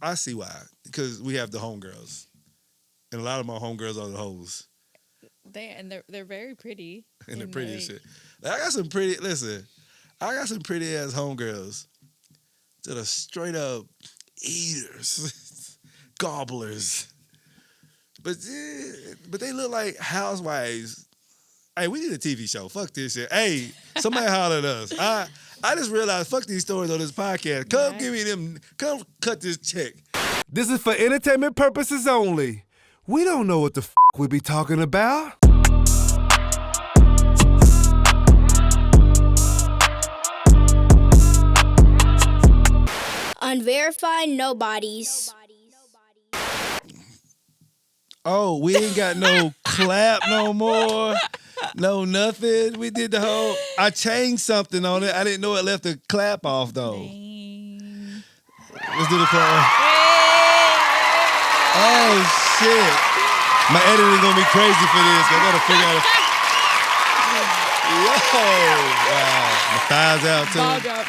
I see why. Because we have the homegirls. And a lot of my homegirls are the hoes. They're very pretty. And they're pretty as shit. Like, I got some pretty ass homegirls that are straight up eaters, gobblers. But they look like housewives. Hey, we need a TV show. Fuck this shit. Hey, somebody holler at us. I just realized, fuck these stories on this podcast. Come give me them. Come cut this check. This is for entertainment purposes only. We don't know what the we be talking about. Unverified Nobodies. Oh, we ain't got no clap no more. No, nothing. We did the whole... I changed something on it. I didn't know it left the clap off, though. Dang. Let's do the clap. Oh, shit. My editing gonna be crazy for this. I gotta figure out... Yo! Wow. My thighs out, too. Ball drop.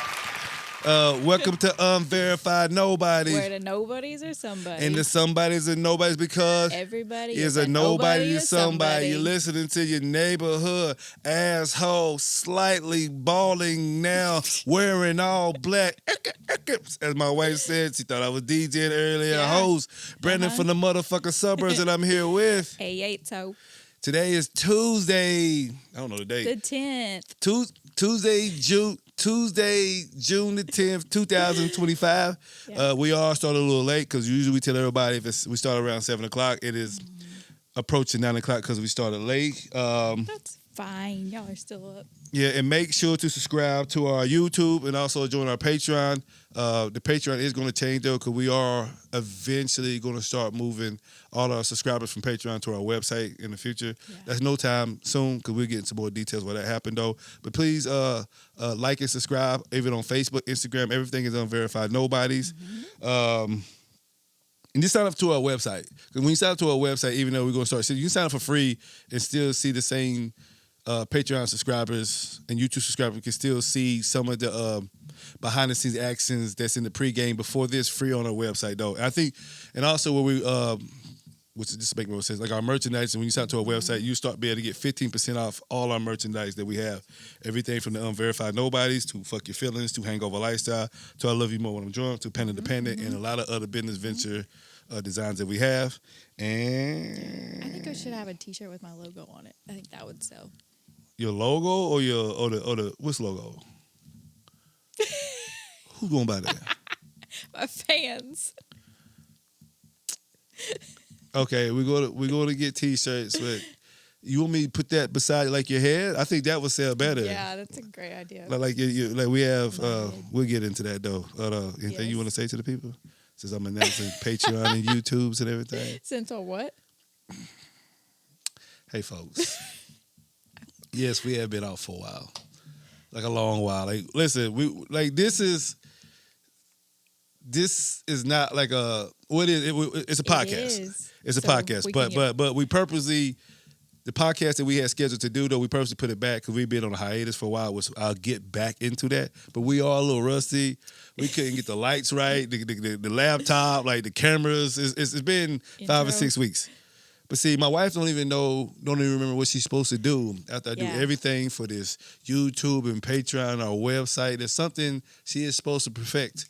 Welcome to Unverified Nobodies. Where the nobodies are somebody. And the somebodies and nobodies because everybody is a nobody to somebody. You're somebody. listening to your neighborhood asshole, slightly balding now, wearing all black. As my wife said, she thought I was DJing earlier. Yeah. Host Brandon from the motherfucking suburbs that I'm here with. Ayates. Today is Tuesday. I don't know the date. The 10th. Tuesday, June the 10th, 2025. Yeah. We all started a little late because usually we tell everybody we start around 7 o'clock. It is approaching 9 o'clock because we started late. That's fine. Y'all are still up. Yeah, and make sure to subscribe to our YouTube and also join our Patreon. The Patreon is going to change, though, because we are eventually going to start moving all our subscribers from Patreon to our website in the future. Yeah. That's no time soon because we'll get into more details why that happened, though. But please like and subscribe, even on Facebook, Instagram. Everything is Unverified Nobodies. And just sign up to our website. Because when you sign up to our website, even though we're going to start, you can sign up for free and still see the same Patreon subscribers and YouTube subscribers can still see some of the behind-the-scenes actions that's in the pregame before this free on our website, though. And I think, and also where we, which just make more sense, like our merchandise, and when you sign up to our website, you start being able to get 15% off all our merchandise that we have. Everything from the Unverified Nobodies to Fuck Your Feelings to Hangover Lifestyle to I Love You More When I'm Drunk to Pen Independent and a lot of other business venture designs that we have. And I think I should have a t-shirt with my logo on it. I think that would sell. Your logo or the what's logo? Who's going by that? My fans. Okay, we're going to get t-shirts, but you want me to put that beside like your head? I think that would sell better. Yeah, that's a great idea. Like we have. We'll get into that though. Anything you want to say to the people? Since I'm announcing Patreon and YouTubes and everything. Since on what? Hey, folks. Yes, we have been out for a while, like a long while. Like, listen, this is not like a what is it? It's a podcast. It's a podcast, but we purposely the podcast that we had scheduled to do though we purposely put it back because we've been on a hiatus for a while. Which I'll get back into that, but we are a little rusty. We couldn't get the lights right, the laptop, like the cameras. It's been 5 or 6 weeks. But see, my wife don't even remember what she's supposed to do after I do everything for this YouTube and Patreon, our website. There's something she is supposed to perfect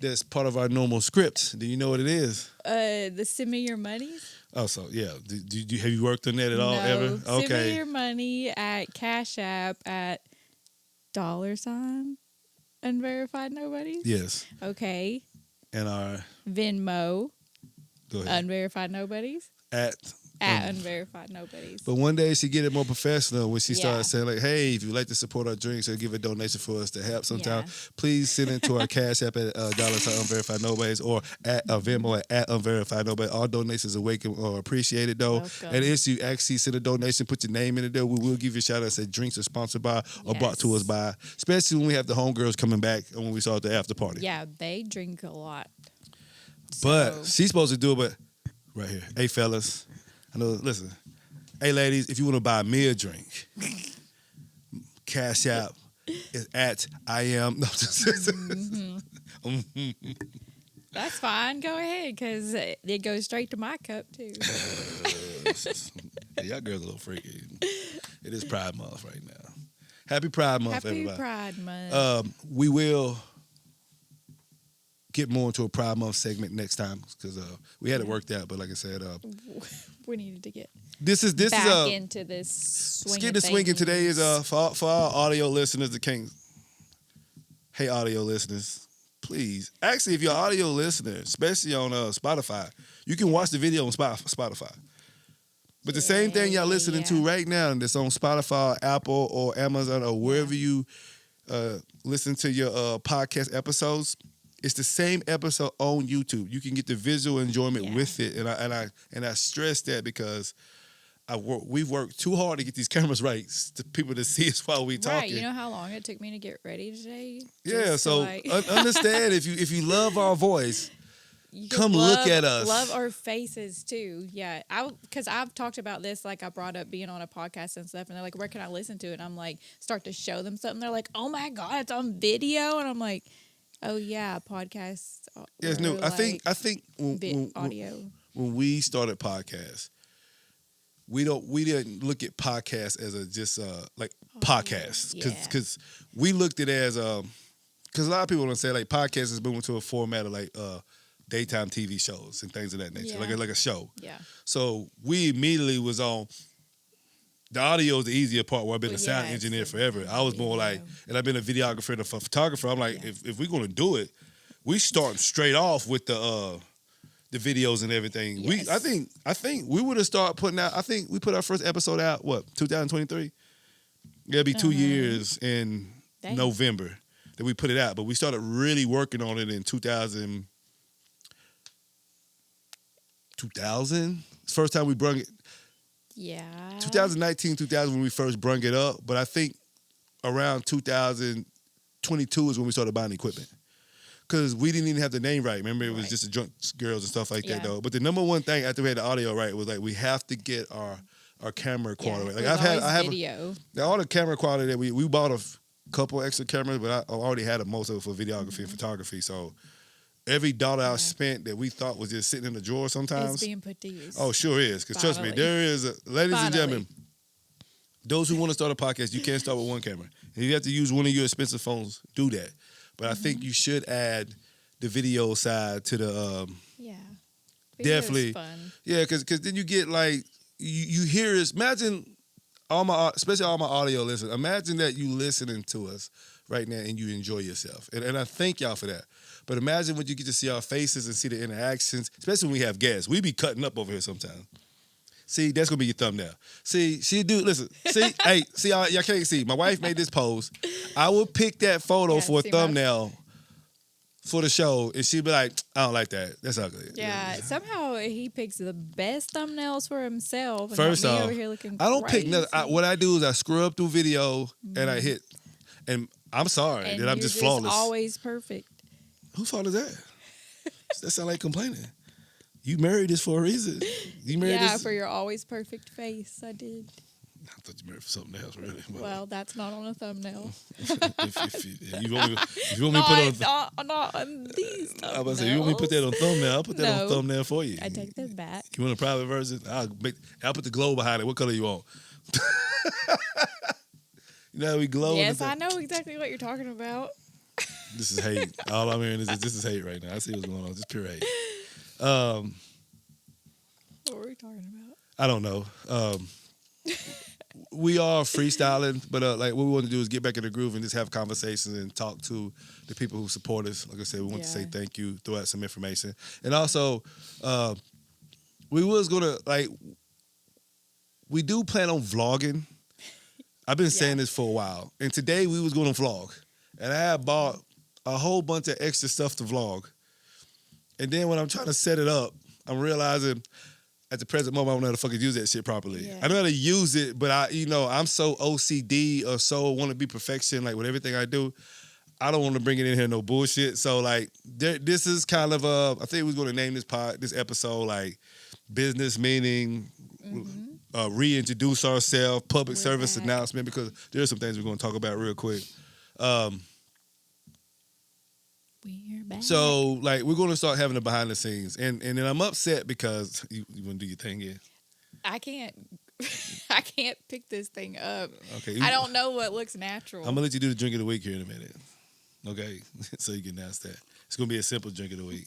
that's part of our normal script. Do you know what it is? The Send Me Your Money. Oh, so, yeah. Have you worked on that at all ever? Okay. Send me your money at Cash App at $, Unverified Nobodies? Yes. Okay. And our... Venmo. Go ahead. Unverified Nobodies. At Unverified Nobodies. But one day she get it more professional when she started saying like, hey, if you'd like to support our drinks or give a donation for us to help sometime, please send it to our Cash App at $ Unverified Nobodies or at Venmo at Unverified Nobodies. All donations are welcome or appreciated though. Welcome. And if you actually send a donation, put your name in it there, we will give you a shout out that says drinks are sponsored by or brought to us by, especially when we have the homegirls coming back and when we start the after party. Yeah, they drink a lot. But she's supposed to do it, but right here. Hey, fellas. I know, listen. Hey, ladies, if you want to buy me a drink, Cash App is at I am. No, That's fine. Go ahead, because it goes straight to my cup, too. Yeah, y'all girls are a little freaky. It is Pride Month right now. Happy Pride Month, Happy everybody. Pride Month. We will get more into a Pride Month segment next time because we had it worked out. But like I said, We needed to get this is back into this swing. Skin to Swinging today is for our audio listeners that can't. Hey, audio listeners, please. Actually, if you're an audio listener, especially on Spotify, you can watch the video on Spotify. But the same thing y'all listening to right now, and that's on Spotify, Apple, or Amazon, or wherever you listen to your podcast episodes, it's the same episode on YouTube. You can get the visual enjoyment with it, and I stress that because we've worked too hard to get these cameras right, to people to see us while we talking. Right, you know how long it took me to get ready today? Yeah, so understand if you love our voice. Come look at us. Love our faces too. Yeah, because I've talked about this. Like I brought up being on a podcast and stuff, and they're like, "Where can I listen to it?" And I'm like, start to show them something. They're like, "Oh my god, it's on video!" And I'm like, "Oh yeah, podcasts." Yeah, it's new. I think audio. When we started podcasts, we didn't look at podcasts as podcasts because we looked at it as because a lot of people don't say like podcasts is moving to a format of like daytime TV shows and things of that nature, like a show. Yeah. So we immediately was on. The audio is the easier part where I've been a sound engineer forever. I was more like, and I've been a videographer and a photographer. I'm like, if we're gonna do it, we start straight off with the videos and everything. Yes. I think we would have started putting out. I think we put our first episode out 2023. It'll be 2 years in November that we put it out, but we started really working on it in 2000. First time we brung it. Yeah. 2019, 2000 when we first brung it up, but I think around 2022 is when we started buying equipment. Because we didn't even have the name right. Remember, it was just the drunk girls and stuff like that, though. But the number one thing after we had the audio right was like we have to get our camera quality right. Like I have video. All the camera quality that we bought a couple extra cameras, but I already had most of it for videography and photography. So every dollar I spent that we thought was just sitting in the drawer sometimes. It's being put to use. Oh, sure is. Because trust me, there is, ladies and gentlemen, those who want to start a podcast, you can't start with one camera. If you have to use one of your expensive phones, do that. But I think you should add the video side to the definitely fun. Yeah, because then you get like you hear us. Imagine especially all my audio listeners. Imagine that you listening to us right now and you enjoy yourself, and I thank y'all for that. But imagine when you get to see our faces and see the interactions, especially when we have guests. We be cutting up over here sometimes. See, that's gonna be your thumbnail. See, listen. See, hey, see, y'all can't see. My wife made this pose. I would pick that photo for a thumbnail for the show, and she'd be like, "I don't like that. That's ugly." Yeah, somehow he picks the best thumbnails for himself. And First me off, over here looking I don't pick crazy. nothing. What I do is I scrub through video and I hit. And I'm sorry And that I'm just flawless. Always perfect. Whose fault is that? That sound like complaining. You married this for a reason. You married this for your always perfect face. I did. I thought you married for something else, really. Well, that's not on a thumbnail. if you want me to put on, not on these thumbnails. I was about to say, you want me to put that on thumbnail? I'll put that on thumbnail for you. I take that back. You want a private version? I'll put the glow behind it. What color you want? You know how we glow? Yes, I know exactly what you're talking about. This is hate. All I'm hearing is this is hate right now. I see what's going on. Just pure hate. What were we talking about? I don't know. We are freestyling, but like what we want to do is get back in the groove and just have conversations and talk to the people who support us. Like I said, we want to say thank you, throw out some information, and also we was gonna we do plan on vlogging. I've been saying this for a while, and today we was gonna vlog, and I had bought a whole bunch of extra stuff to vlog, and then when I'm trying to set it up, I'm realizing. At the present moment, I don't know how to fucking use that shit properly. Yeah. I know how to use it, but I'm so OCD or so want to be perfection, like with everything I do. I don't want to bring it in here no bullshit. So like, this is kind of I think we're going to name this episode like business meaning, reintroduce ourselves, public service announcement, because there are some things we're going to talk about real quick. We're back. So, like, we're going to start having the behind the scenes. And then I'm upset because you want to do your thing here? I can't pick this thing up. Okay. I don't know what looks natural. I'm going to let you do the drink of the week here in a minute. Okay? So you can announce that. It's going to be a simple drink of the week.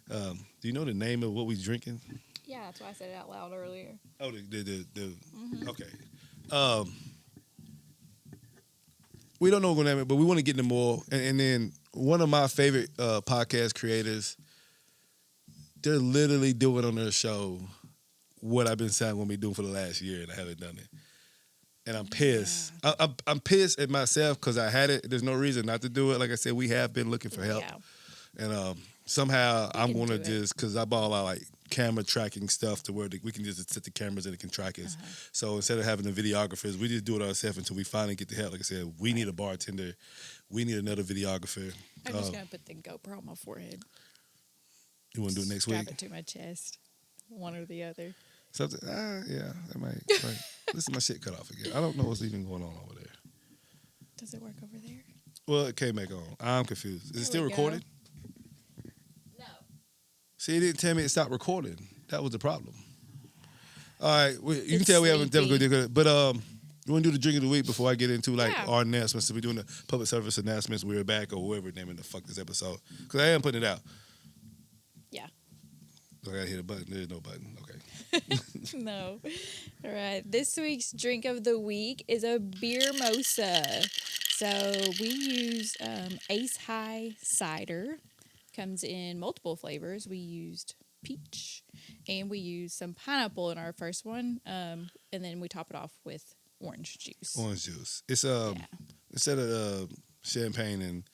Do you know the name of what we're drinking? Yeah, that's why I said it out loud earlier. Oh, okay. We don't know what we're going to name it, but we want to get into more. And then one of my favorite podcast creators, they're literally doing on their show what I've been saying I'm going to be doing for the last year, and I haven't done it. And I'm pissed. Yeah. I'm pissed at myself because I had it. There's no reason not to do it. Like I said, we have been looking for help. Yeah. And somehow I'm going to just, because I bought a lot of like camera tracking stuff to where we can just set the cameras and it can track us. Uh-huh. So instead of having the videographers, we just do it ourselves until we finally get the help. Like I said, we need a bartender. We need another videographer. I'm just going to put the GoPro on my forehead. You want to do it next week? Strap it to my chest. One or the other. Something, yeah, that might. Listen, my shit cut off again. I don't know what's even going on over there. Does it work over there? Well, it came back on. I'm confused. Is it still recording? No. See, it didn't tell me it stopped recording. That was the problem. All right, you can tell we haven't definitely good. But we want to do the drink of the week before I get into our announcements. So we're doing the public service announcements. We're back, or whoever naming the fuck this episode, because I am putting it out. Yeah. So I gotta hit a button. There's no button. Okay. No. All right. This week's drink of the week is a beer mosa. So we used Ace High cider. Comes in multiple flavors. We used peach, and we used some pineapple in our first one, and then we top it off with orange juice. Orange juice. It's instead of champagne and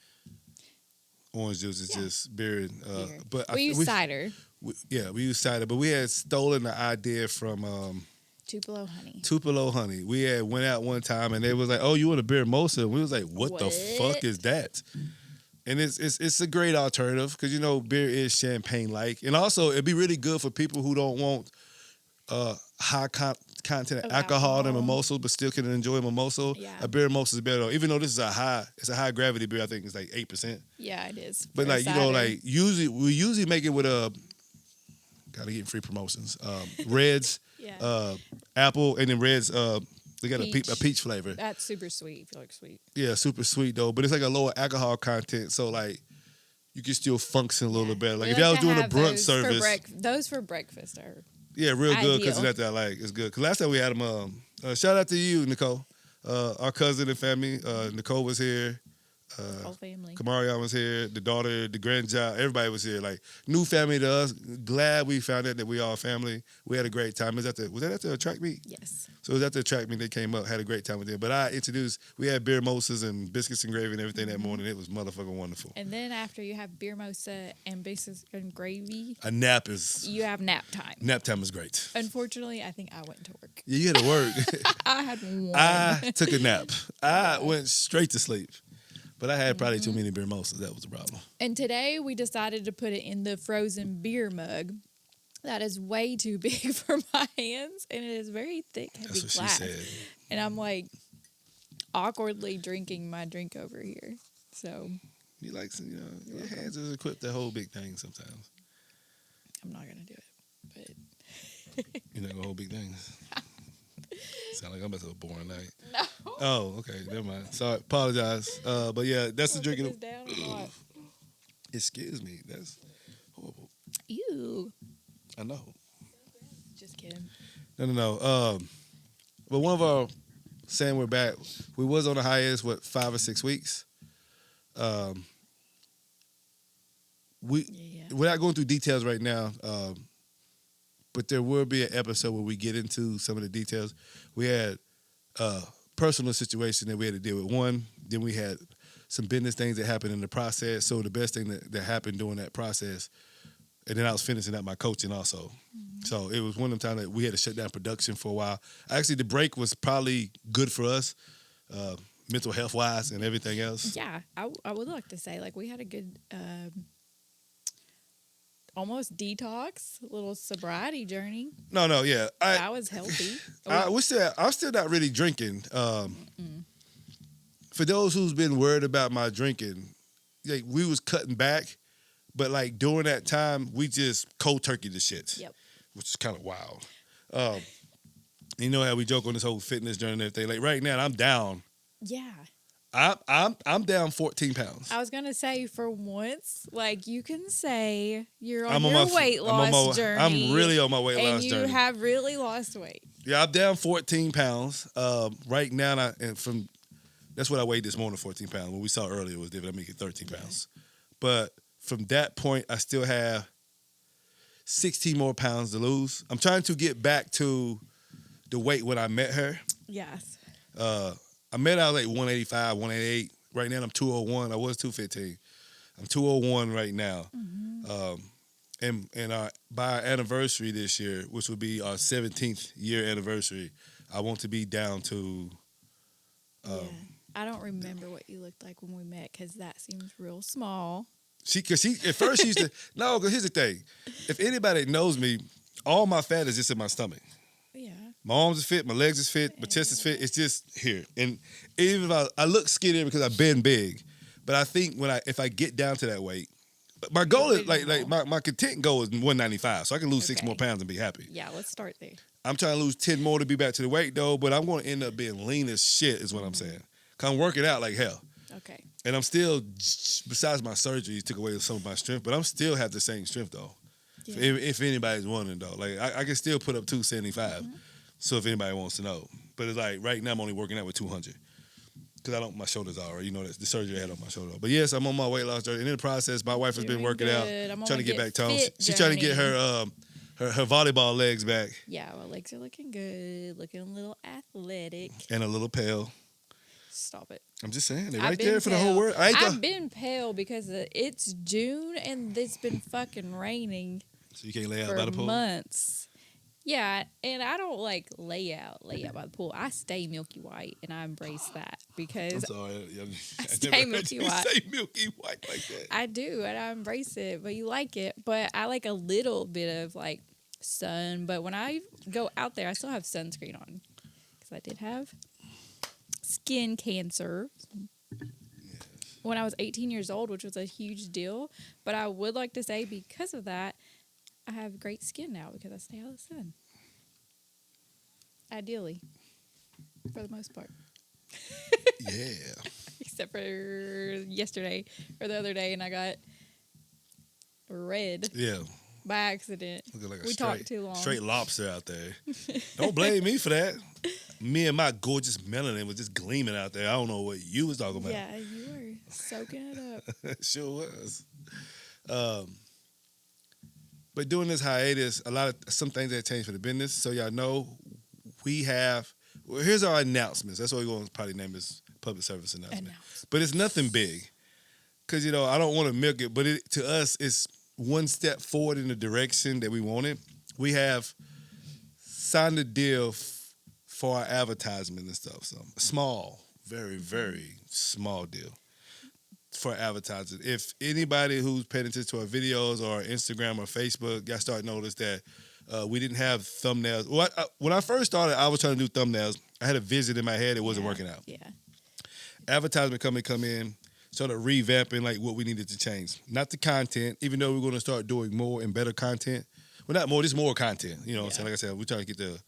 orange juice, it's just beer. But we use cider. We use cider, but we had stolen the idea from Tupelo Honey. Tupelo Honey. We had went out one time and they was like, "Oh, you want a beer mosa?" And we was like, "What the fuck is that?" And it's a great alternative because beer is champagne like, and also it'd be really good for people who don't want high content of alcohol in a mimosa, but still can enjoy a mimosa. Yeah. A beer mimosa is better, it's a high gravity beer. I think it's like 8%. Yeah, it is. But usually we make it with gotta get free promotions. Reds, apple, and then Reds. They got a peach flavor. That's super sweet. If you like sweet. Yeah, super sweet though. But it's like a lower alcohol content, so like you can still function a little bit better. Like if y'all was doing a brunch service, those for breakfast are real good because it's that it's good. Because last time we had them, shout out to you, Nicole, our cousin and family. Nicole was here. Whole family. Kamarion was here. The daughter, the grandchild, everybody was here. Like new family to us. Glad we found out that we all family. We had a great time. Was that at the track meet? Yes. So it was at the track meet. They came up, had a great time with them. But we had beer mosas and biscuits and gravy and everything that morning. It was motherfucking wonderful. And then after you have beer mosa and biscuits and gravy, you have nap time. Nap time is great. Unfortunately, I think I went to work. Yeah, you had to work. I had one. I took a nap. I went straight to sleep. But I had probably too many beer mimosas. That was the problem. And today we decided to put it in the frozen beer mug. That is way too big for my hands, and it is very thick, heavy That's what glass. she said. And I'm like awkwardly drinking my drink over here. So you like your hands are equipped to hold big things sometimes. I'm not gonna do it, but you're not gonna hold big things. Sound like I'm about to have a boring night. No. Oh, okay. Never mind. Sorry. Apologize. But yeah, that's the drinking. Excuse me. That's horrible. Ew. I know. Just kidding. No. But one of our saying we're back. We was on a hiatus, 5 or 6 weeks. Without going through details right now, but there will be an episode where we get into some of the details. We had a personal situation that we had to deal with. One, then we had some business things that happened in the process. So the best thing that happened during that process, and then I was finishing up my coaching also. Mm-hmm. So it was one of the times that we had to shut down production for a while. Actually, the break was probably good for us, mental health-wise and everything else. Yeah, I would like to say, we had a good... almost detox, a little sobriety journey. No, yeah. I was healthy. I'm still not really drinking. For those who's been worried about my drinking, like we was cutting back, but like during that time, we just cold turkey the shit. Yep. Which is kind of wild. You know how we joke on this whole fitness journey and everything. Like right now, I'm down. Yeah. I'm down 14 pounds. I was gonna say for once, like you can say you're on I'm your on my weight loss journey. I'm really on my weight loss and journey. you have really lost weight. Yeah, I'm down 14 pounds. Right now, that's what I weighed this morning, 14 pounds. What we saw earlier was David, I make it 13 pounds. But from that point, I still have 16 more pounds to lose. I'm trying to get back to the weight when I met her. Yes. I met her, I was like 185, 188. Right now, I'm 201. I was 215. I'm 201 right now. And by our anniversary this year, which will be our 17th year anniversary, I want to be down to... Yeah. I don't remember what you looked like when we met because that seems real small. Because at first she used to... No, because here's the thing. If anybody knows me, all my fat is just in my stomach. Yeah. My arms is fit, my legs is fit, my chest is fit. It's just here. And even if I look skinnier because I've been big, but I think if I get down to that weight, my goal is my content goal is 195, so I can lose 6 more pounds and be happy. Yeah, let's start there. I'm trying to lose 10 more to be back to the weight though, but I'm going to end up being lean as shit is what I'm saying. Cause I'm working out like hell. Okay. And I'm still, besides my surgery, took away some of my strength, but I'm still have the same strength though. Yeah. If anybody's wondering though, like I can still put up 275. So if anybody wants to know, but it's like right now I'm only working out with 200 because my shoulders are, you know, the surgery I had on my shoulder. But yes, I'm on my weight loss journey. And in the process, my wife has been working out, trying to get back toned. She's trying to get her volleyball legs back. Yeah, my legs are looking good, looking a little athletic. And a little pale. Stop it. I'm just saying, they're right there for the whole world. I've been pale because it's June and it's been fucking raining. So you can't lay out for by the pool? Months. Yeah, and I don't like lay out by the pool. I stay milky white, and I embrace that because I'm sorry, I stay milky white. Say milky white like that. I do, and I embrace it. But you like it, but I like a little bit of like sun. But when I go out there, I still have sunscreen on because I did have skin cancer when I was 18 years old, which was a huge deal. But I would like to say because of that, I have great skin now because I stay out of the sun. Ideally. For the most part. Yeah. Except for yesterday or the other day, and I got red. Yeah. By accident. Looking like we talked too long. Straight lobster out there. Don't blame me for that. Me and my gorgeous melanin was just gleaming out there. I don't know what you was talking about. Yeah, you were soaking it up. Sure was. But during this hiatus, some things that changed for the business. So y'all know here's our announcements. That's what we're going to probably name this public service announcement. But it's nothing big. Because, I don't want to milk it, but to us, it's one step forward in the direction that we wanted. We have signed a deal for our advertisement and stuff. So small, very, very small deal for advertising. If anybody who's paying attention to our videos or our Instagram or Facebook, y'all start to notice that we didn't have thumbnails. When I first started, I was trying to do thumbnails. I had a vision in my head. It wasn't working out. Yeah. Advertisement company come in, started revamping like what we needed to change. Not the content, even though we're going to start doing more and better content. Well, not more, just more content. You know what I'm saying? Like I said, we're trying to get the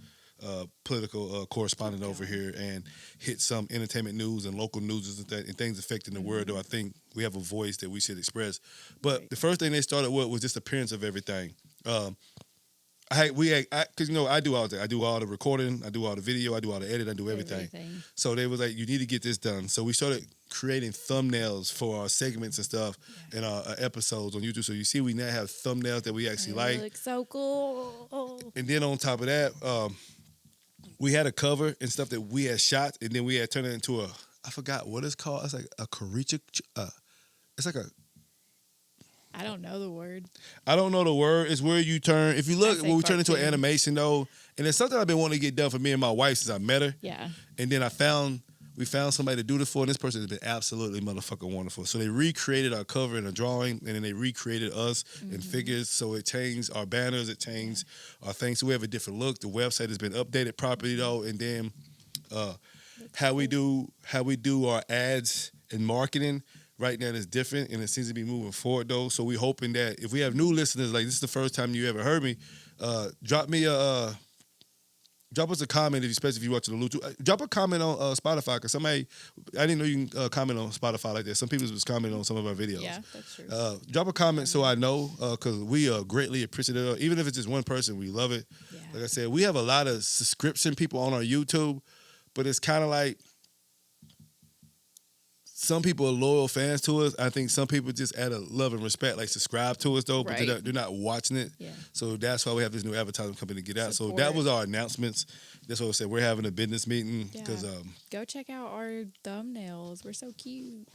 political correspondent over here and hit some entertainment news and local news and things affecting the world. Though I think we have a voice that we should express. But the first thing they started with was just appearance of everything. Because I do all that. I do all the recording, I do all the video, I do all the edit, I do everything. So they was like, you need to get this done. So we started creating thumbnails for our segments and stuff and our episodes on YouTube. So you see, we now have thumbnails that we actually like. Looks so cool. And then on top of that, we had a cover and stuff that we had shot, and then we had turned it into I forgot what it's called. It's like a caricature. It's like I don't know the word. I don't know the word. It's where you turn. If you look, when we turn into an cartoon. animation though, and it's something I've been wanting to get done for me and my wife since I met her. Yeah. And then we found somebody to do this for, and this person has been absolutely motherfucking wonderful. So they recreated our cover and a drawing, and then they recreated us in figures. So it changed our banners, it changed our things. So we have a different look. The website has been updated properly though, and then how we do our ads and marketing. right now that's different, and it seems to be moving forward though. So we're hoping that if we have new listeners, like this is the first time you ever heard me, drop us a comment, especially if you're watching the YouTube. Drop a comment on Spotify, because I didn't know you can comment on Spotify like that. Some people was commenting on some of our videos. Yeah, that's true. Drop a comment so I know, because we are greatly appreciative. Even if it's just one person, we love it. Yeah. Like I said, we have a lot of subscription people on our YouTube, but it's kind of like some people are loyal fans to us. I think some people just out of love and respect, like subscribe to us though, but Right. they're not watching it. Yeah. So that's why we have this new advertising company to get out. Support. So that was our announcements. That's what I said. We're having a business meeting Yeah. because Go check out our thumbnails. We're so cute.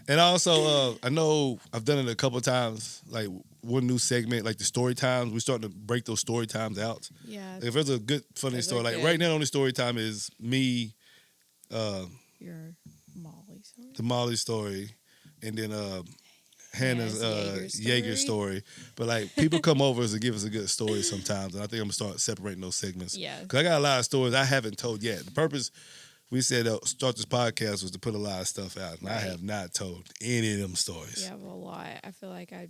and also I know I've done it a couple of times. Like one new segment, like the story times. We're starting to break those story times out. Yeah. If there's a good funny Those are story, like good. right now, the only story time is me, Your Molly story. the Molly story, and then Hannah's Yes, Jaeger story. But like people come over to give us a good story sometimes, and I think I'm gonna start separating those segments. Yeah. Because I got a lot of stories I haven't told yet. The purpose we said start this podcast was to put a lot of stuff out, and I Right. have not told any of them stories. You have a lot. I feel like I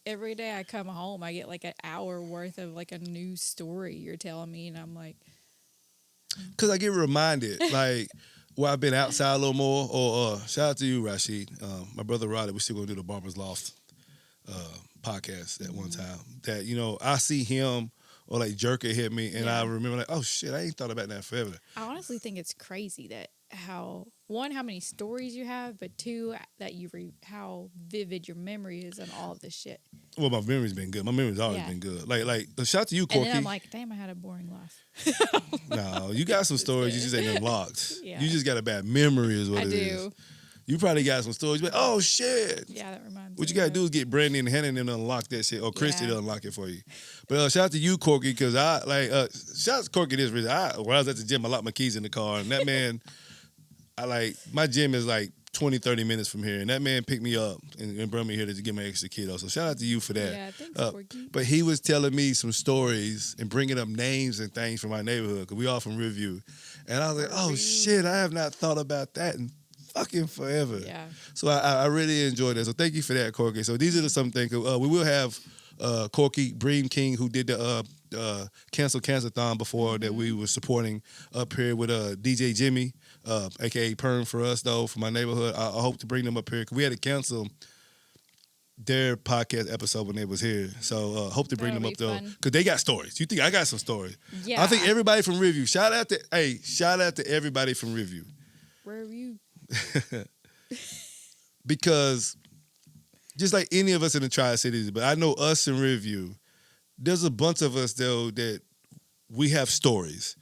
every day I come home, I get like an hour worth of like a new story you're telling me, and I'm like, Because I get reminded, like, where I've been outside a little more, or shout out to you, Rashid. My brother Roddy, we're still going to do the Barber's Loft podcast at one time. That, I see him, or like Jerker hit me, and I Yeah. remember like, oh shit, I ain't thought about that forever. I honestly think it's crazy that how many stories you have, but two, that how vivid your memory is on all of this shit. Well, my memory's been good. My memory's always Yeah. been good. Like shout out to you, And Corky. then I'm like, damn, I had a boring life. No, you got some stories, you just ain't unlocked. Yeah. You just got a bad memory is what I it is. do. You probably got some stories, but oh shit. Yeah, that reminds me. What you gotta of do is get Brandy and Hannah and them to unlock that shit, or Christy Yeah. to unlock it for you. But shout out to you, Corky, because I like shout out to Corky this reason. When I was at the gym, I locked my keys in the car, and that man, my gym is like 20, 30 minutes from here, and that man picked me up and brought me here to get my extra kiddo. So shout out to you for that. Yeah, thanks, Corky. But he was telling me some stories and bringing up names and things from my neighborhood, because we all from Riverview, and I was like, oh shit, I have not thought about that in fucking forever. Yeah. So I really enjoyed that. So thank you for that, Corky. So these are some things. We will have Corky Bream King, who did the Cancel Cancer-thon before, that we were supporting up here with DJ Jimmy, a.k.a. Perm for us, though, for my neighborhood. I hope to bring them up here, because we had to cancel their podcast episode when they was here. So hope to bring That'll them up, be though, fun. because they got stories. You think I got some stories? Yeah. I think everybody from Riverview. Shout out to everybody from Riverview. Where are you? Because just like any of us in the Tri-Cities, but I know us in Riverview, there's a bunch of us though that we have stories,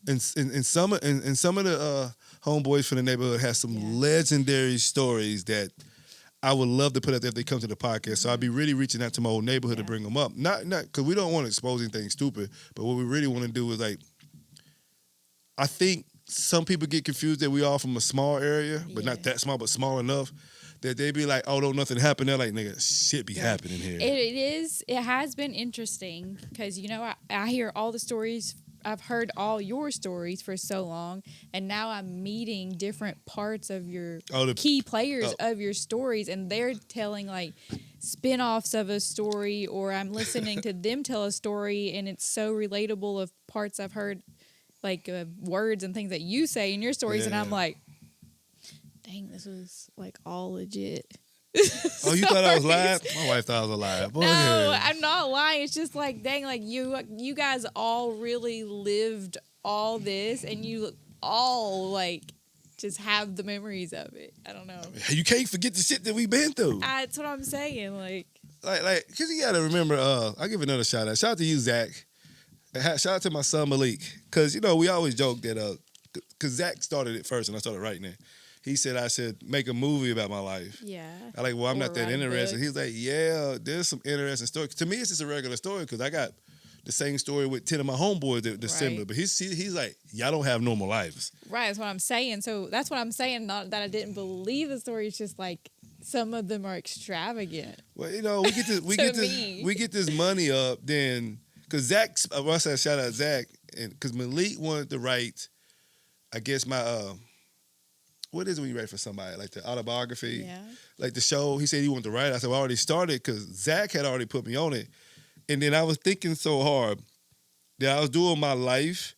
and some of the homeboys from the neighborhood have some legendary stories that I would love to put out there if they come to the podcast. So I'd be really reaching out to my old neighborhood to bring them up, not because we don't want to expose anything stupid, but what we really want to do is like, I think some people get confused that we all from a small area, but not that small, but small enough that they be like, oh, don't nothing happen there. Like, nigga, shit be happening here. It has been interesting because, I hear all the stories. I've heard all your stories for so long, and now I'm meeting different parts of your key players of your stories, and they're telling like spin-offs of a story, or I'm listening to them tell a story, and it's so relatable of parts I've heard, like words and things that you say in your stories, and I'm like, dang, this was like all legit. Oh, you thought I was lying? My wife thought I was a liar. Boy, No, I'm not lying. It's just like, dang, like you guys all really lived all this, and you all like just have the memories of it. I don't know. You can't forget the shit that we've been through. That's what I'm saying. Like, because you got to remember, I'll give another shout out. Shout out to you, Zach. Shout out to my son, Malik. Because, we always joke that, because Zach started it first and I started writing it. He said I should make a movie about my life. yeah. I like, well, I'm Or not that write a interested. book. He's like, yeah, there's some interesting stories. To me, it's just a regular story because I got the same story with 10 of my homeboys that similar. But he's like, y'all don't have normal lives. Right, that's what I'm saying. So that's what I'm saying. Not that I didn't believe the story. It's just like some of them are extravagant. Well, we get this, we get this money up then, because Zach, I said shout out Zach, and because Malik wanted to write, I guess my what is it when you write for somebody? Like the autobiography? Yeah. Like the show. He said he wanted to write. I said, well, I already started because Zach had already put me on it. And then I was thinking so hard that I was doing my life.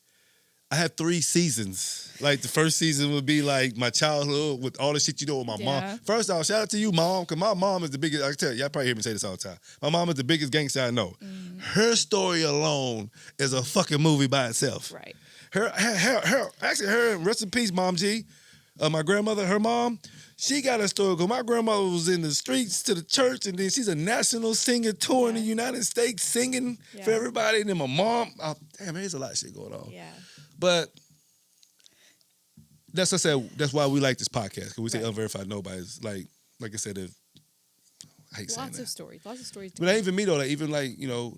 I had 3 seasons. Like the first season would be like my childhood with all the shit you know with my mom. First off, shout out to you, Mom, because my mom is the biggest. I can tell you, y'all probably hear me say this all the time. My mom is the biggest gangster I know. Her story alone is a fucking movie by itself. Right. Her, rest in peace, Mom G. My grandmother, her mom, she got a story. Cause my grandmother was in the streets to the church, and then she's a national singer touring the United States, singing for everybody. And then my mom, damn, there's a lot of shit going on. Yeah. But that's what I said. That's why we like this podcast, because we say Unverified Nobodies. Like I said, I hate saying that. Lots of stories. But it ain't even me though. Like even like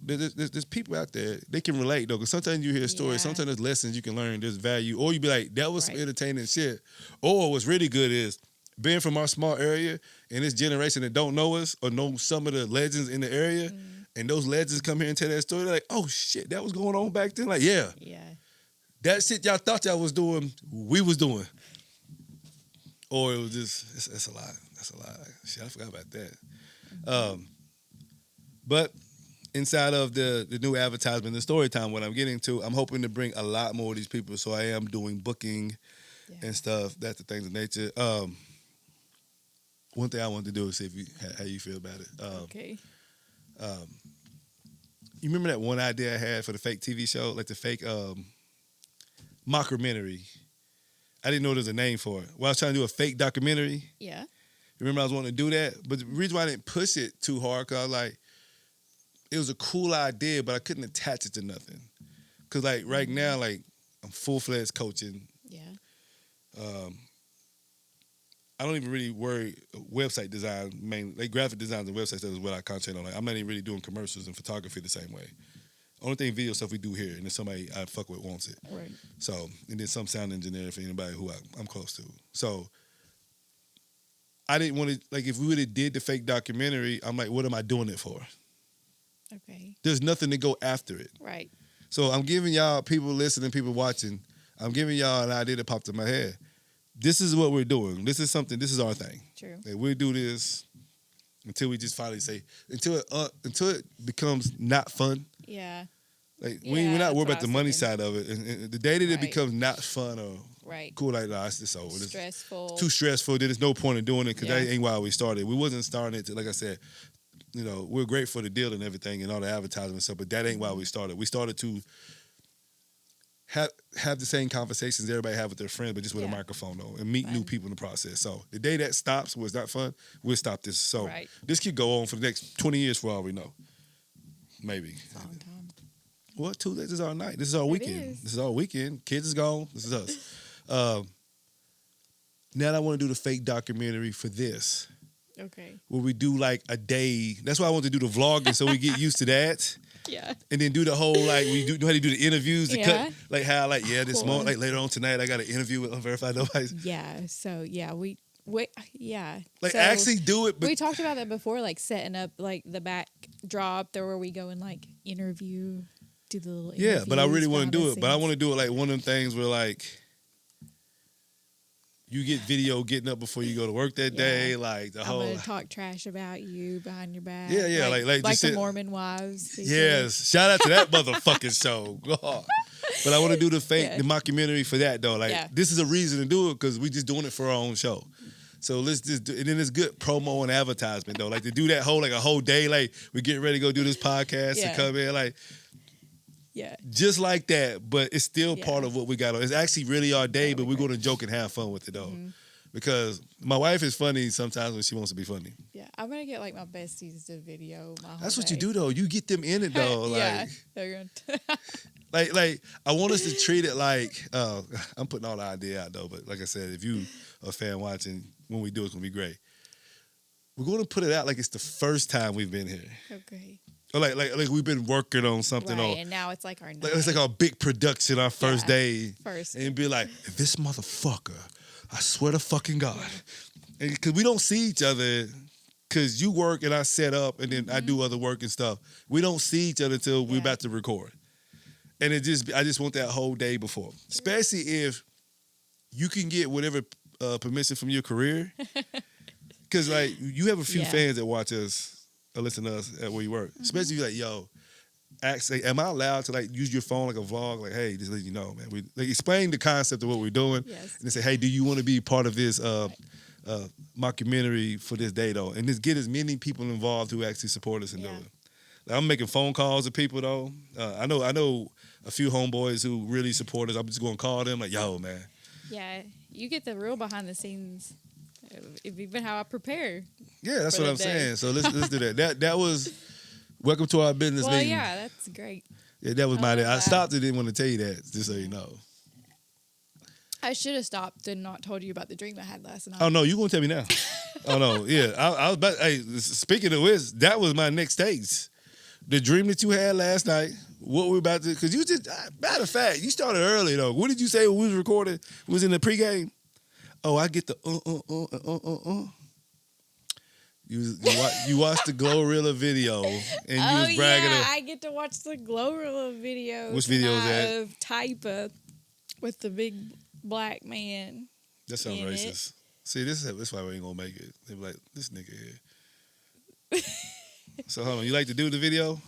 there's people out there, they can relate though. Because sometimes you hear stories, sometimes there's lessons you can learn, there's value, or you be like, that was some entertaining shit. Or what's really good is being from our small area and this generation that don't know us or know some of the legends in the area, and those legends come here and tell that story. They're like, oh shit, that was going on back then. Like yeah. That shit y'all thought y'all was doing, we was doing. Or it was just, it's a lot. That's a lot. Shit, I forgot about that. But inside of the new advertisement, the story time, what I'm getting to, I'm hoping to bring a lot more of these people. So I am doing booking and stuff. That's the things of nature. One thing I wanted to do is see if how you feel about it. Okay. You remember that one idea I had for the fake TV show? Like the fake... mockumentary. I didn't know there was a name for it. Well, I was trying to do a fake documentary. Yeah. Remember I was wanting to do that? But the reason why I didn't push it too hard, because I was like, it was a cool idea, but I couldn't attach it to nothing. Because like right now, like I'm full-fledged coaching. Yeah. I don't even really worry website design, mainly. Like graphic designs and websites, that is what I concentrate on. Like, I'm not even really doing commercials and photography the same way. Only thing video stuff we do here, and then somebody I fuck with wants it. Right. So, and then some sound engineer for anybody who I'm close to. So, I didn't want to, like, if we would have did the fake documentary, I'm like, what am I doing it for? Okay. There's nothing to go after it. Right. So, I'm giving y'all, people listening, people watching, I'm giving y'all an idea that popped in my head. This is what we're doing. This is our thing. True. Like, we'll do this until we just finally say, until it becomes not fun. Yeah. Like we're not worried about the money thinking. side of it. And the day that it becomes not fun or cool, like nah, it's just over. Stressful. It's too stressful. There's no point in doing it because that ain't why we started. We wasn't starting it to, like I said, we're great for the deal and everything and all the advertising and stuff, but that ain't why we started. We started to have the same conversations everybody have with their friends, but just with a microphone though, and meet new people in the process. So the day that stops was not fun, we'll stop this. So this could go on for the next 20 years for all we know. Maybe. It's a long time. What? Tuesday? This is our night. This is our weekend. This is our weekend. Kids is gone. This is us. Now I want to do the fake documentary for this. Okay. Where we do like a day. That's why I want to do the vlogging so we get used to that. Yeah. And then do the whole like we do know how to do the interviews, the cut, like how like this morning, like later on tonight I got an interview with Unverified Nobodies. Yeah. So we like so actually do it. But we talked about that before, like setting up like the backdrop there where we go and like interview, do the little interviews. Yeah, but I really want to do it. But I want to do it like one of them things where like you get video getting up before you go to work that day, like the whole. I'm gonna talk trash about you behind your back. Yeah, like just the Mormon wives. Yes, shout out to that motherfucking show. God. But I want to do the the mockumentary for that though. Like this is a reason to do it because we just doing it for our own show. So let's just do, and then it's good promo and advertisement though. Like to do that whole like a whole day, like we get ready to go do this podcast and come in like. Yeah. Just like that, but it's still part of what we got on. It's actually really our day, but we're going to joke and have fun with it, though. Mm-hmm. Because my wife is funny sometimes when she wants to be funny. Yeah, I'm going to get, like, my besties to video my whole That's what day. you do, though. You get them in it, though. Yeah, they're going to... like, I want us to treat it like... I'm putting all the idea out, though, but like I said, if you are a fan watching, when we do, it's going to be great. We're going to put it out like it's the first time we've been here. Okay. Or like we've been working on something. Right, and now it's like our night. Like, it's like our big production, our first day. First. And be like, this motherfucker, I swear to fucking God. Because we don't see each other, because you work and I set up and then I do other work and stuff. We don't see each other until we're about to record. And I just want that whole day before. Especially if you can get whatever permission from your career? Because like you have a few fans that watch us or listen to us at where you work. Especially like, yo, say, am I allowed to like use your phone like a vlog? Like, hey, just let you know, man. We like, explain the concept of what we're doing, and then say, hey, do you want to be part of this mockumentary for this day though? And just get as many people involved who actually support us and do it. Like, I'm making phone calls to people though. I know a few homeboys who really support us. I'm just going to call them like, yo, man. Yeah, you get the real behind the scenes, even how I prepare. Yeah, that's what I'm saying. So let's do that. That was welcome to our business meeting. Yeah, that's great. Yeah, that was my day. I stopped and didn't want to tell you that, just so you know. I should have stopped and not told you about the dream I had last night. Oh no, you gonna tell me now? Oh no, yeah. I was about. Hey, speaking of which, that was my next stage. The dream that you had last night. What we're about to, because you just, matter of fact, you started early though. What did you say when we was recording? We was in the pregame. Oh, I get the You watched the Glorilla video and you was bragging. I get to watch the Glorilla video. Which video is that? Of Typa with the big black man. That sounds racist. See, this is why we ain't gonna make it. They be like, this nigga here. So hold on, you like to do the video?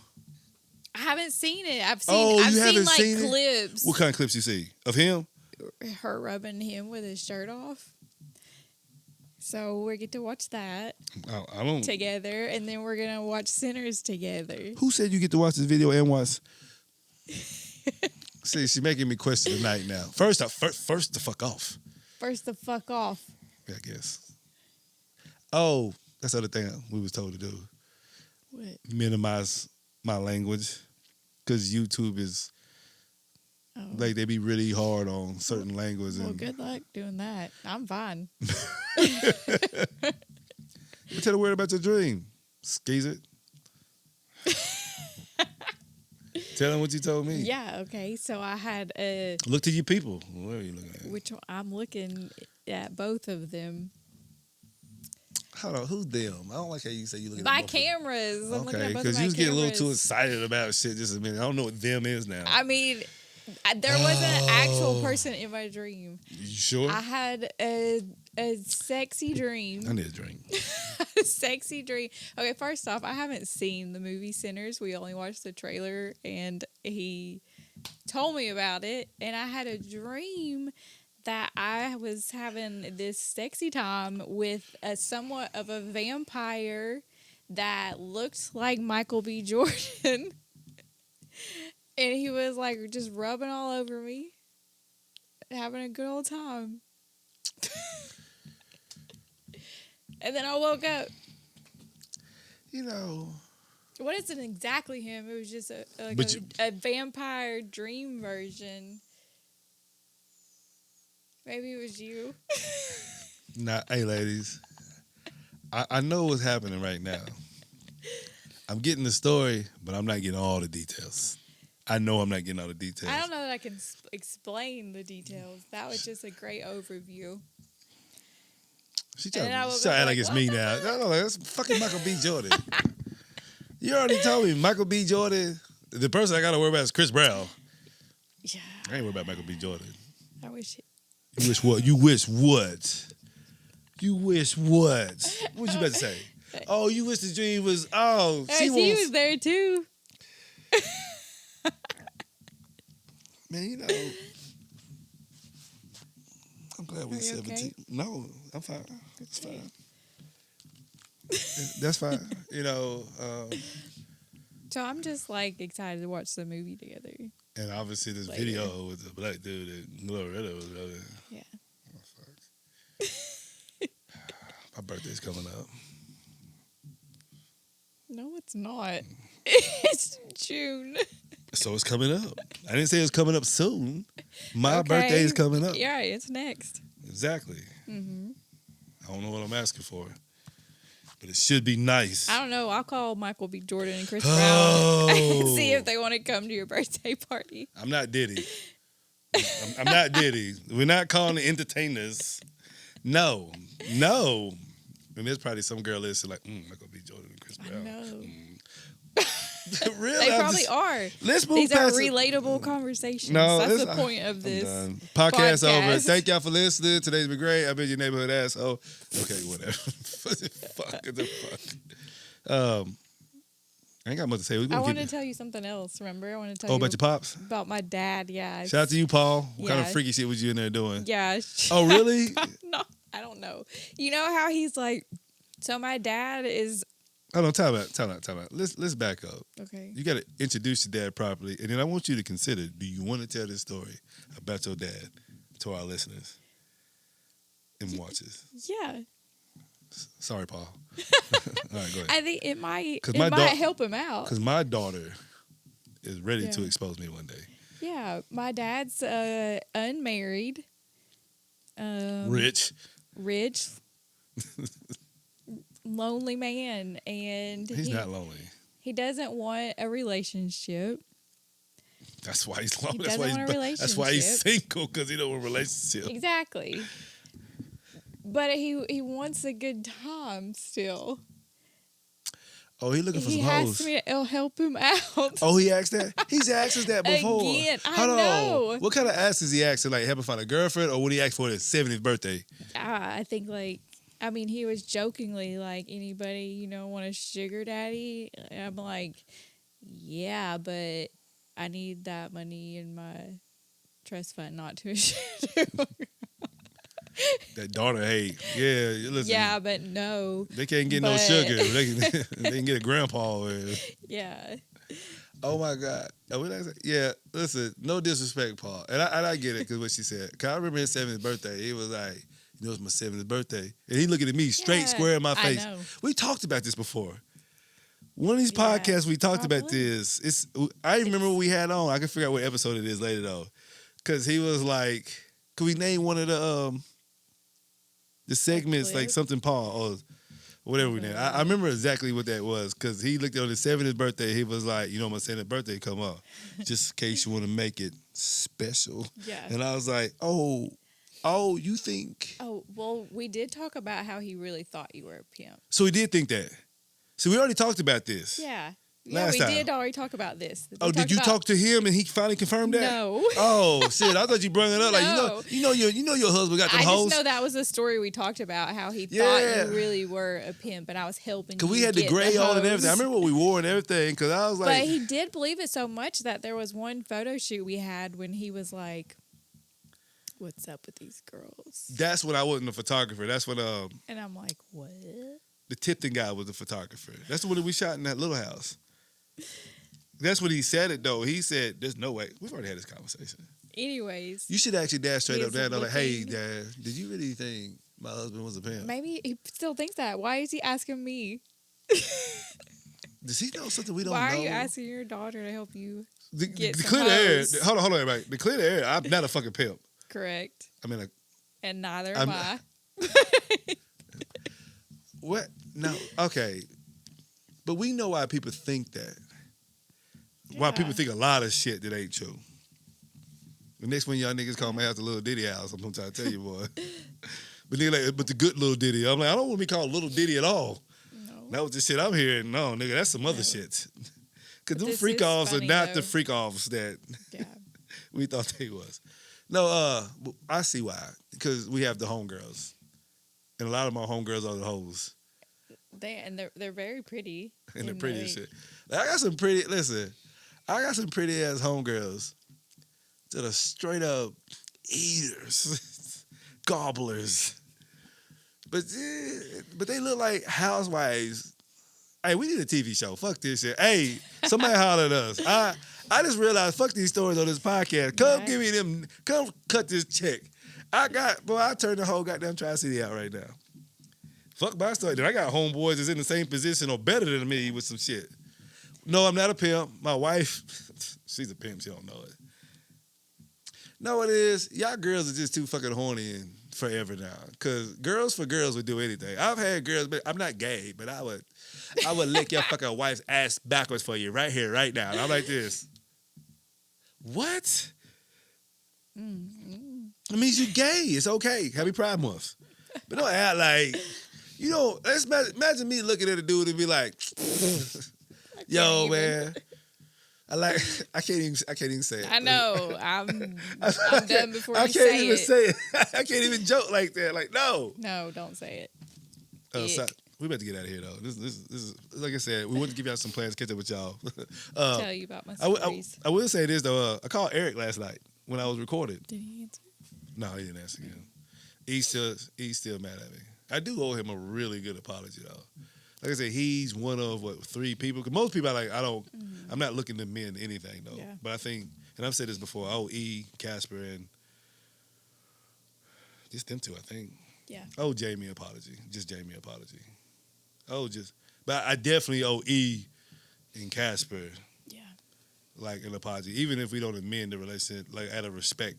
I haven't seen it. I've seen clips. What kind of clips you see of him? Her rubbing him with his shirt off. So we get to watch that together, and then we're gonna watch Sinners together. Who said you get to watch this video and watch? See, she's making me question tonight now. First the fuck off. First the fuck off. Yeah, I guess. Oh, that's the other thing we was told to do. What? Minimize my language, because YouTube is like they be really hard on certain language. Well, good luck doing that. I'm fine. Tell the word about your dream. Skis it. Tell them what you told me. Yeah, okay. So I had a... Look to your people. Where are you looking at? Which I'm looking at both of them. Hold on, who's them? I don't like how you say you looking by at both cameras. I'm okay, because you was getting a little too excited about shit just a minute. I don't know what them is now. I mean, there wasn't an actual person in my dream. You sure? I had a sexy dream. I need a drink. A sexy dream. Okay, first off, I haven't seen the movie Sinners. We only watched the trailer, and he told me about it, and I had a dream that I was having this sexy time with somewhat of a vampire that looked like Michael B. Jordan. And he was like just rubbing all over me, having a good old time. And then I woke up. You know. What isn't exactly him? It was just a vampire dream version. Maybe it was you. Nah, hey, ladies. I know what's happening right now. I'm getting the story, but I'm not getting all the details. I know I'm not getting all the details. I don't know that I can explain the details. That was just a great overview. She trying to act like it's me now. No, that's fucking Michael B. Jordan. You already told me Michael B. Jordan. The person I got to worry about is Chris Brown. Yeah. I ain't worried about Michael B. Jordan. I wish. You wish what? You wish what? You wish what? What you about to say? Oh, you wish the dream was. Oh, he was there too. Man, you know. I'm glad we're 17. Okay? No, I'm fine. It's fine. That's fine. You know. So I'm just like excited to watch the movie together. And obviously this video with the black dude that Glorilla was over. Yeah. Oh, fuck. My birthday's coming up. No, it's not. It's June. So it's coming up. I didn't say it's coming up soon. My birthday is coming up. Yeah, it's next. Exactly. Mm-hmm. I don't know what I'm asking for. But it should be nice. I don't know. I'll call Michael B. Jordan and Chris Brown and see if they want to come to your birthday party. I'm not Diddy. I'm not Diddy. We're not calling the entertainers. No. And there's probably some girl listening like, Michael B. Jordan and Chris Brown. I know. Real. They probably are. Let's move These are past it. relatable conversations. No, That's it's- the point of I'm this done. Podcast over. podcast. Thank y'all for listening. Today's been great. I've been your neighborhood asshole. Okay, whatever. Fuck the fuck. I ain't got much to say. I want to tell you something else. Remember, I want to tell you about your pops. about my dad. Yeah. Shout out to you, Paul. What kind of Yeah. freaky shit was you in there doing? Yeah. Oh, really? No, I don't know. You know how he's like. So my dad is Hold on, time out. Let's back up. okay. You got to introduce your dad properly, and then I want you to consider: do you want to tell this story about your dad to our listeners and watchers? Yeah. Sorry, Paul. All right, go ahead. I think it might. 'Cause It my might help him out. Because my daughter is ready Yeah. to expose me one day. Yeah, my dad's unmarried. Rich. Rich. Lonely man, and He's not lonely. he doesn't want a relationship. That's why he's lonely. He That's why doesn't want a that's why he's relationship. single, because he don't want a relationship. Exactly. But he wants a good time still. Oh, he looking for He some has hoes. me to help him out. Oh, he asked that? He's asked us that before. Again, I Hold on. know. What kind of ask is he asking? Like, help him find a girlfriend, or would he ask for his 70th birthday? I think he was jokingly like, anybody, want a sugar daddy? And I'm like, yeah, but I need that money in my trust fund, not to a sugar. That daughter hate. Yeah, listen. Yeah, but no. They can't get no but- sugar. They can get a grandpa. Yeah. Oh my God. Yeah, listen, no disrespect, Paul. And I get it because what she said. 'Cause I remember his 70th birthday. He was like, it's my 70th birthday. And he looking at me straight, Yeah, square in my I face. know. We talked about this before. One of these Yeah, podcasts we talked about probably. this. I remember what we had on. I can figure out what episode it is later though. Because he was like, could we name one of the segments like clip? something Paul or whatever we named? I remember exactly what that was because he looked on his 70th birthday. He was like, my 70th birthday come up, just in case you want to make it special. Yeah. And I was like, oh, you think? Oh, well, we did talk about how he really thought you were a pimp. So he did think that. So we already talked about this. Yeah. Last we time. did already talk about this. We Oh, did talked you about- talk to him and he finally confirmed that? No. Oh shit! I thought you brought it up. No. Like you know your husband got them I hoes. just know that was a story we talked about, how he Yeah. thought you really were a pimp, and I was helping Cause you we had the get gray on and hoes. everything. I remember what we wore and everything. Cause I was like, But he did believe it so much that there was one photo shoot we had when he was like, "What's up with these girls?" that's when I wasn't a photographer. That's when And I'm like, "What?" the Tipton guy was the photographer. That's when we shot in that little house. That's when he said it though. He said, "There's no way." We've already had this conversation. Anyways, You should actually dash straight up He's there. Like, hey, looking- Dad, did you really think my husband was a pimp? maybe he still thinks that. Why is he asking me? Does he know something we don't Why know? are you asking your daughter to help you? The get some clear the air. hoes? Hold on, everybody. The clear the air. I'm not a fucking pimp. Correct. I mean, And neither I'm- am I. what? No. Okay. But we know why people think that. Why Yeah. people think a lot of shit that ain't true. The next one y'all niggas call my house a little Diddy house, I'm trying to tell you, boy. But they like, but the good little Diddy. I'm like, I don't want to be called little Diddy at all. No. That was the shit I'm hearing. No, nigga, that's some other No. shit. Because them This freak is offs are funny, not though. the freak offs that Yeah. we thought they was. No, I see why. Because we have the homegirls. And a lot of my homegirls are the hoes. They're very pretty. And they're And pretty as they- shit. Like, I got some pretty ass homegirls that are straight up eaters, gobblers. But they look like housewives. Hey, we need a TV show. Fuck this shit. Hey, somebody holler at us. I just realized, fuck these stories on this podcast. Come Right. give me them. Come cut this check. I turned the whole goddamn Tri-City out right now. Fuck my story. Then I got homeboys that's in the same position or better than me with some shit. No, I'm not a pimp. My wife, she's a pimp. She don't know it. No, it is. Y'all girls are just too fucking horny and forever now. Because girls for girls would do anything. I've had girls, but I'm not gay, but I would lick your fucking wife's ass backwards for you right here, right now. And I'm like this. What? It means you gay. It's okay. Happy Pride Month. But don't act like, let's imagine me looking at a dude and be like, Yo, man. I can't even say it. I know. I'm done before you I can't say even it. say it. I can't even joke like that. Like, no. No, don't say it. So, we about to get out of here, though. This is like I said, we wanted to give y'all some plans to catch up with y'all. Tell you about my stories. I will say this, though. I called Eric last night when I was recording. Did he answer? No, he didn't answer again. He's still mad at me. I do owe him a really good apology, though. Like I said, he's one of, 3 people? Because most people, I'm not looking to mend anything, though. Yeah. But I think, and I've said this before, I owe E, Casper, and just them 2, I think. Yeah. Oh, Jamie apology. Just Jamie apology. But I definitely owe E and Casper, Yeah. like, an apology. Even if we don't amend the relationship, like, out of respect.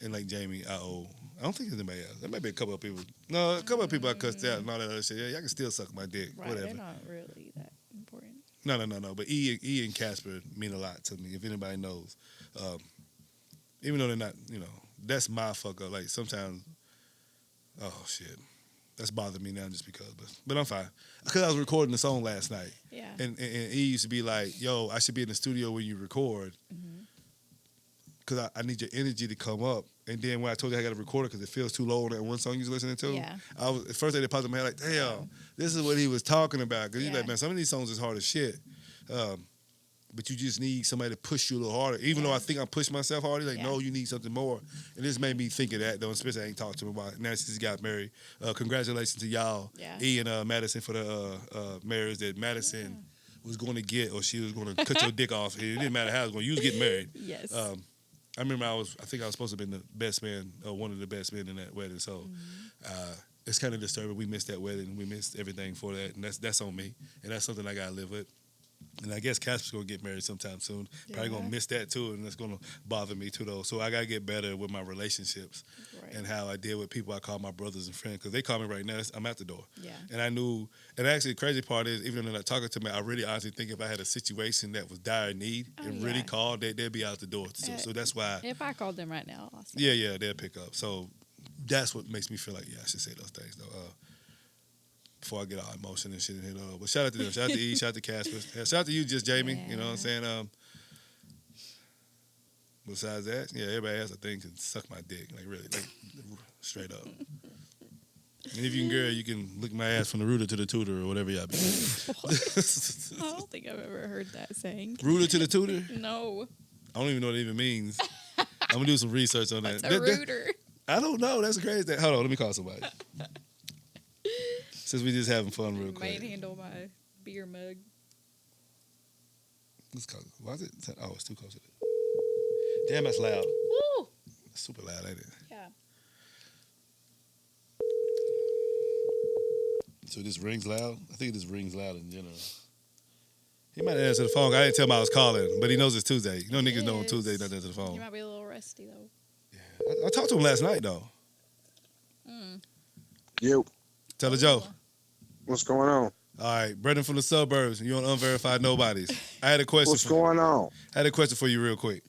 And like Jamie, I don't think there's anybody else. There might be a couple of people. No, a couple of people I cussed out and all that other shit. Yeah, y'all can still suck my dick. Right. Whatever. They're not really that important. No. But E and Casper mean a lot to me, if anybody knows. Even though they're not, that's my fuck up. Like, sometimes, oh, shit. That's bothering me now just because. But I'm fine. Because I was recording the song last night. Yeah. And E used to be like, yo, I should be in the studio when you record. Because I need your energy to come up. And then when I told you I got to record it because it feels too low on that one song you was listening to, Yeah. I was, at first they popped in my head like, damn, this is what he was talking about. Because you're Yeah. like, man, some of these songs is hard as shit. But you just need somebody to push you a little harder. Even though I think I push myself harder, like, no, you need something more. And this made me think of that, though, especially I ain't talked to him about it. Now since he got married. Congratulations to y'all, E and Madison, for the marriage that Madison was going to get, or she was going to cut your dick off. It didn't matter how it was going. You was getting married. Yes. I remember I think I was supposed to have been the best man, or one of the best men in that wedding. So it's kind of disturbing. We missed that wedding. We missed everything for that. And that's on me. And that's something I got to live with. And I guess Casper's going to get married sometime soon. Probably going to miss that too. And that's going to bother me too, though. So I got to get better with my relationships and how I deal with people I call my brothers and friends. Because they call me right now, I'm at the door. Yeah. And I knew, and actually the crazy part is, even though they're not talking to me, I really honestly think if I had a situation that was dire need and really called, they'd be out the door. So that's why. If I called them right now, I'll say. Yeah, they'll pick up. So that's what makes me feel like, I should say those things, though. Before I get all emotion and shit and hit up. But shout out to them. Shout out to E, shout out to Casper. Shout out to you, just Jamie. You know what I'm saying? Besides that, everybody else I think can suck my dick. Like, really. Like, straight up. And if you can, girl, you can lick my ass from the rooter to the tutor or whatever y'all be. I don't think I've ever heard that saying. Rooter to the tutor? No. I don't even know what it even means. I'm going to do some research on that. What's a rooter? I don't know. That's crazy. Hold on. Let me call somebody. Since we just having fun real quick. Manhandle my beer mug. Let's call it. Why is it? Oh, it's too close to it. Damn, that's loud. Woo! That's super loud, ain't it? Yeah. So this rings loud? I think it just rings loud in general. He might answer the phone. I didn't tell him I was calling, but he knows it's Tuesday. You know niggas know on Tuesday not to answer the phone. You might be a little rusty, though. Yeah. I talked to him last night, though. Yo. Tell her Joe. What's going on? All right, Brendan from the suburbs. You on Unverified Nobodies. I had a question. What's going on? I had a question for you real quick.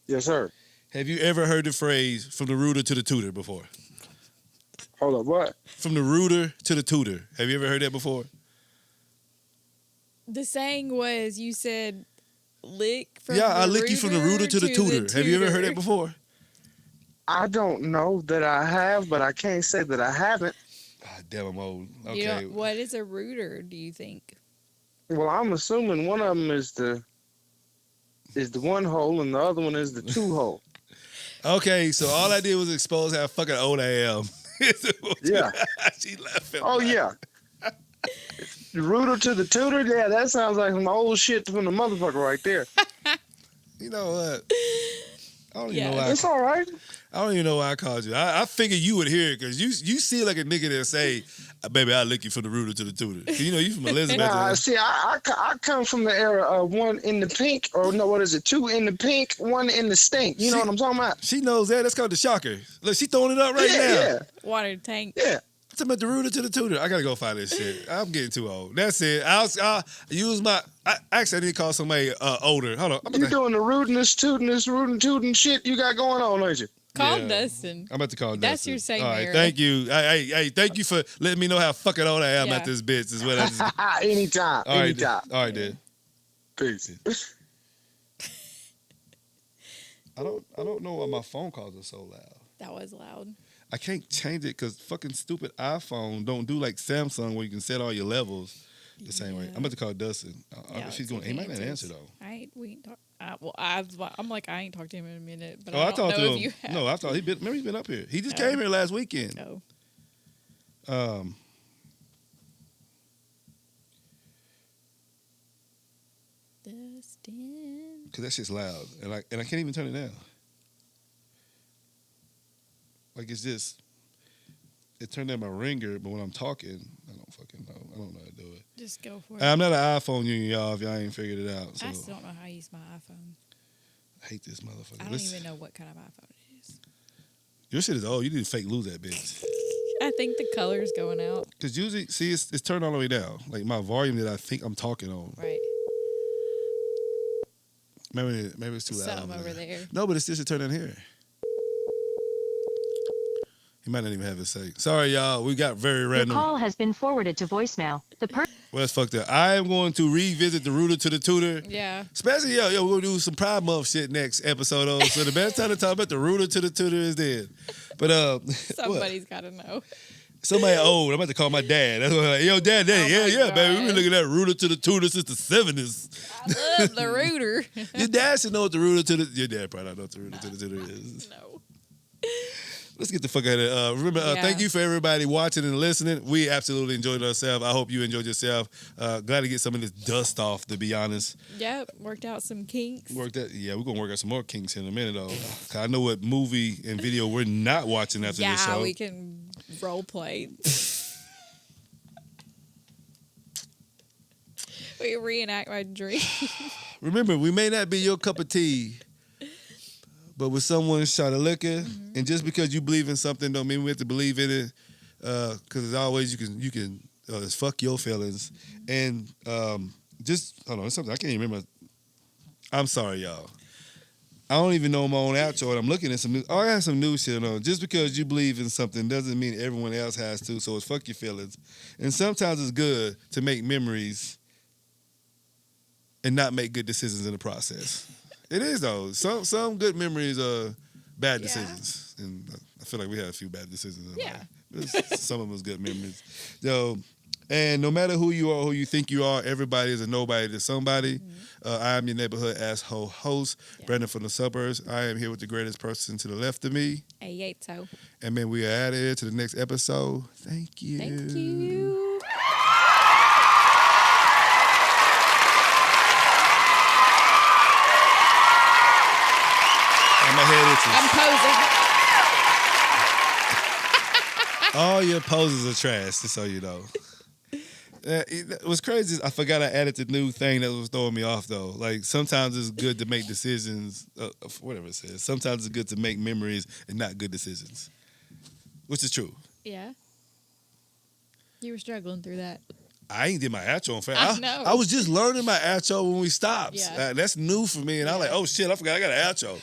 Yes, sir. Have you ever heard the phrase from the rooter to the tutor before? Hold up, what? From the rooter to the tutor. Have you ever heard that before? The saying was, you said, lick from I lick you from the rooter to the tutor. Have you ever heard that before? I don't know that I have, but I can't say that I haven't. Ah, damn, I'm old. Okay. You know, what is a rooter, do you think? Well, I'm assuming one of them is the one hole and the other one is the two hole. Okay, so all I did was expose how fucking old I am. Yeah. She laughing. Oh, yeah. The rooter to the tutor? Yeah, that sounds like some old shit from the motherfucker right there. You know what? I don't even know why. It's all right. I don't even know why I called you. I figured you would hear it because you see like a nigga that say, baby, I'll lick you from the rooter to the tutor. You know, you from Elizabeth. Nah, see, I come from the era of one in the pink, or no, what is it? Two in the pink, one in the stink. You know what I'm talking about? She knows that. That's called the shocker. Look, she throwing it up right now. Yeah. Water tank. Yeah. It's about the rooter to the tutor. I gotta go find this shit. I'm getting too old. That's it. I'll use my. Actually, I need to call somebody older. Hold on. You doing the rootiness, tootin' shit you got going on, ain't you? Call Dustin. I'm about to call Dustin. That's your saying. All right, Mary. thank you. Hey, thank you for letting me know how fucking old I am at this bitch. Is what I just. Anytime. All right, Anytime. All right, dude. Peace. I don't know why my phone calls are so loud. That was loud. I can't change it because fucking stupid iPhone don't do like Samsung where you can set all your levels the same way. I'm about to call Dustin. She's going. He might not answer though. We ain't talk. I'm like I ain't talked to him in a minute, but Oh, I I don't talked know to if you him. have. No, I thought remember he's been up here. He just came here last weekend. Oh. Dustin. Because that shit's loud, and I can't even turn it down. Like it's just, it turned down my ringer, but when I'm talking, I don't fucking know. I don't know how to do it. Just go for it. I'm not an iPhone union, y'all. If y'all ain't figured it out, so I still don't know how to use my iPhone. I hate this motherfucker. I don't even know what kind of iPhone it is. Your shit is old. You need to fake lose that bitch. I think the color's going out. Because usually, see, it's turned all the way down. Like my volume that I think I'm talking on. Right. Maybe it's too loud. Something over there. No, but it's just a turn in here. He might not even have it say. Sorry, y'all. We got very Your random. call has been forwarded to voicemail. Well, that's fucked up. I am going to revisit the Rooter to the Tutor. Yeah. Especially, we're going to do some Pride Month shit next episode. So the best time to talk about the Rooter to the Tutor is then. But, Somebody's got to know. Somebody old. I'm about to call my dad. That's what I'm like, yo, dad, Oh yeah, my baby. We've been God. looking at Rooter to the Tutor since the 70s. I love the rooter. Your dad should know what the Rooter to the... Your dad probably don't know what the Rooter to the Tutor is. No. Let's get the fuck out of here. Remember, thank you for everybody watching and listening. We absolutely enjoyed ourselves. I hope you enjoyed yourself. Glad to get some of this dust off, to be honest. Yep. Worked out some kinks. We're going to work out some more kinks in a minute, though. 'Cause I know what movie and video we're not watching after this show. Yeah, we can role play. We reenact my dream. Remember, we may not be your cup of tea, but with someone's shot of liquor, and just because you believe in something don't mean we have to believe in it. Because as always, you can it's fuck your feelings. And just, hold on, it's something I can't even remember. I'm sorry, y'all. I don't even know my own outro, and I'm looking at some new. Oh, I got some new shit on. Just because you believe in something doesn't mean everyone else has to. So it's fuck your feelings. And sometimes it's good to make memories and not make good decisions in the process. It is though. Some good memories are bad decisions, and I feel like we had a few bad decisions. Some of them was good memories. So, and no matter who you are, who you think you are, everybody is a nobody to somebody. I am your neighborhood asshole host, Brandon from the Suburbs. I am here with the greatest person to the left of me. Ayates. And man, we are out of here to the next episode. Thank you. Thank you. My head itches. I'm posing. All your poses are trash, just so you know. What's crazy is I forgot I added the new thing that was throwing me off, though. Like, sometimes it's good to make decisions, whatever it says. Sometimes it's good to make memories and not good decisions, which is true. Yeah. You were struggling through that. I ain't did my outro on fact. I know. I was just learning my outro when we stopped. Yeah. That's new for me, and I was like, oh shit, I forgot I got an outro.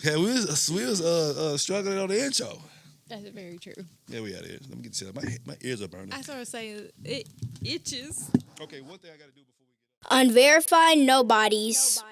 Yeah, we was struggling on the intro. That's very true. Yeah, we out here. Let me get this shit. My ears are burning. That's what I was saying. It itches. Okay, one thing I got to do before we get Unverified Nobodies.